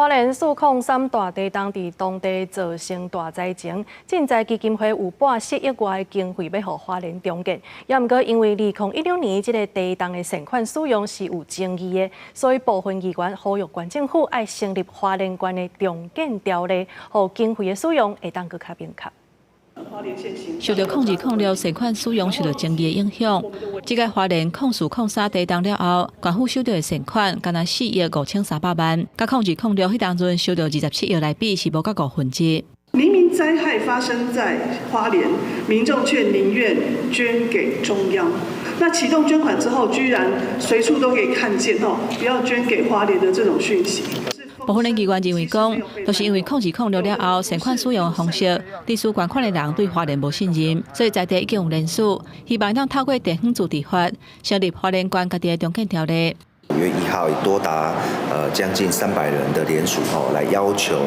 花莲4控3大地震伫当地造成大灾情，赈灾基金会有800亿外的经费要互花莲重建，也毋过因为2016年这个地震的善款使用是有争议的，所以部分议员呼吁县政府要成立花莲县的重建条例，互经费的使用会当更较明确。 受到0206善款使用受到争议的影响，这个花莲04、03地震了后，政府收到的善款敢若4亿5300万，甲0206迄当阵收到27亿来比是无到5分之。明明灾害发生在花莲，民众却宁愿捐给中央。那启动捐款之后，居然随处都可以看见不要捐给花莲的这种讯息。 部分的议员认为讲，都是因为0206了后，善款使用的方式，历史捐款的人对花莲无信任，所以在地已经有联署，希望能透过地方自治法，成立花莲县家己的重建条例。5月1号，多达将近300人的联署来要求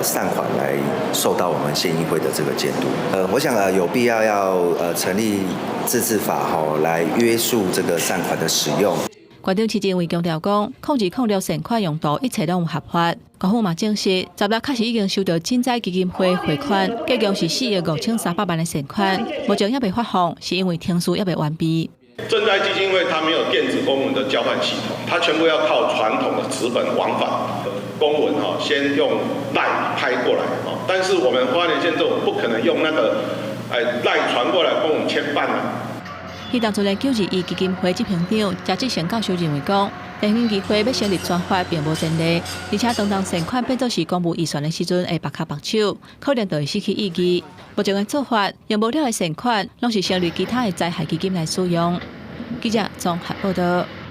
善款来受到我们县议会的这个监督。我想有必要成立自治法来约束这个善款的使用。 县长市政为强调讲，0206善款用途一切拢有合法。政府嘛证实，10月确实已经收到赈灾基金会汇款，计共是4亿5300万的善款，目前也未发放，是因为程序也未完毕。赈灾基金会它没有电子公文的交换系统，它全部要靠传统的纸本往返公文先用赖拍过来但是我们花莲县政府不可能用那个赖传过来公文签办迄当初的921基金会执行长贾志成教授认为讲，地方议会要成立专法并无前例，而且当善款变作是公务预算的时阵会白卡白手，可能就会失去意义。目前的做法，用无了的善款，拢是成立其他的灾害基金来使用。记者综合报道。